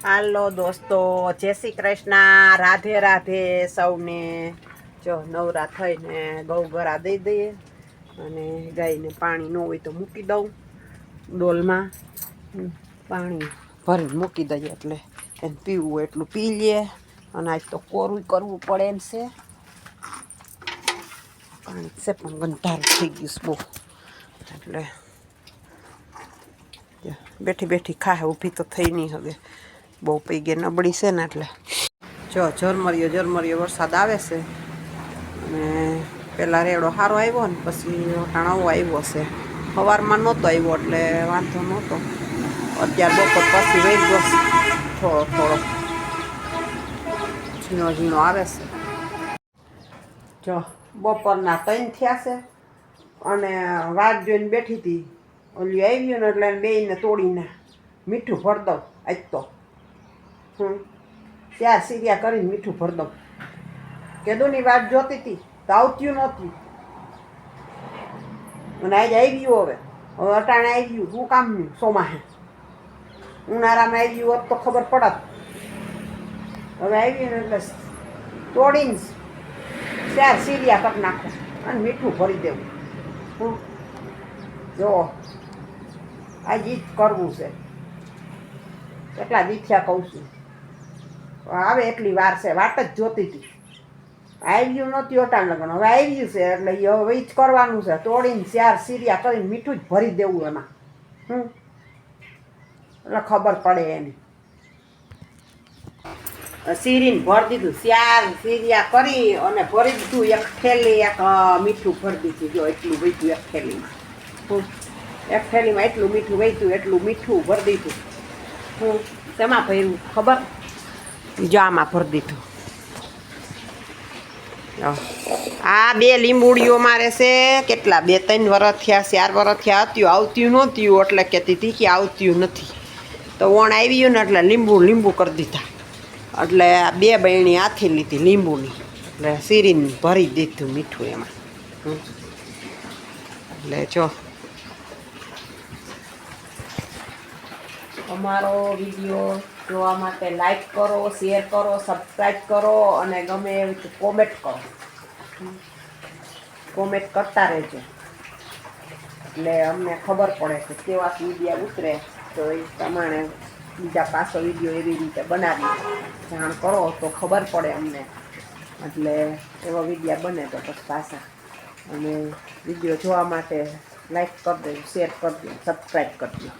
હાલો દોસ્તો, જય શ્રી કૃષ્ણ, રાધે રાધે સૌને। જો નવરા થઈને ગૌગરા દઈ દઈએ અને ગાયને પાણી ન હોય તો મૂકી દઉં ડોલમાં। પાણી ભરીને મૂકી દઈએ એટલે એને પીવું હોય એટલું પી લે। અને આજ તો કોરું કરવું પડે એમ છે। પાણી છે પણ ગંધારું થઈ ગયું બહુ, એટલે બેઠી બેઠી ખાહે, ઊભી તો થઈ નહીં હવે, બહુ પી ગઈ નબળી છે ને એટલે। જો ઝરમરિયો વરસાદ આવે છે અને પહેલાં રેડો સારો આવ્યો ને પછી ટાણાવો આવ્યો છે। સવારમાં નહોતો આવ્યો એટલે વાંધો નહોતો, અત્યારે બપોર પછી વહી ગયો થોડો થોડો ઝીણો ઝીણો આવે છે। જો બપોરના 3 થયા છે અને વાત જોઈને બેઠી હતી, ઓલી આવી ને એટલે બેયને તોડીને મીઠું ભરી દઉં આજ તો। 4 સીરિયા કરીને મીઠું ભરી દઉં। કેદુની વાત જોતી હતી તો આવતું નહોતું અને આજે આવી ગયું। હવે અટાણે આવી ગયું, શું કામનું સોમાહે ઉનાળામાં આવી ગયું હોત તો ખબર પડત। હવે આવી ને એટલે તોડીને 4 સીરિયા કરી નાખો અને મીઠું ભરી દેવું। જો આજે જ કરવું છે, કેટલા દીઠિયા કહું છું, આવે એટલી વાર છે, વાટ જ જોતી હતી। આવ્યું નહોતું અટાણ લગન, હવે આવ્યું છે એટલે હવે જ કરવાનું છે, તોડીને 4 સીરિયા કરીને મીઠું જ ભરી દેવું એમાં। એટલે ખબર પડે એની। સીરીને ભરી દીધું, 4 સીરિયા કરી અને ભરી દીધું, એક થેલી એક મીઠું ભરી દીધું। જો એટલું વધ્યું એક થેલીમાં, એક થેલીમાં એટલું મીઠું વધ્યું, એટલું મીઠું ભરી દીધું। શેમાં ભર્યું ખબર? જામાં ભરી દીધું। આ 2 લીંબુડીઓ મારે છે, કેટલા 2-3 વર્ષ થયા, 4 વર્ષ થયા હતું, આવતું નહોતું એટલે કહેતી હતી કે આવતું નથી, તો વણ આવ્યું ને એટલે લીંબુ કરી દીધા, એટલે 2 બહેણી હાથી લીધી લીંબુની, એટલે સીરીને ભરી દીધું મીઠું એમાં। એટલે જો અમારો વિડીયો જોવા માટે લાઈક કરો, શેર કરો, સબસ્ક્રાઈબ કરો અને ગમે એવી કોમેન્ટ કરો, કોમેન્ટ કરતા રહેજો એટલે અમને ખબર પડે કે કેવા વિડીયો ઉતરે, તો એ પ્રમાણે બીજા પાછો વિડીયો એવી રીતે બનાવી જાણ કરો તો ખબર પડે અમને, એટલે એવો વિડીયો બને તો પછી પાછા। અને વિડીયો જોવા માટે લાઈક કરી દેજો, શેર કરી દો, સબસ્ક્રાઈબ કરી દો।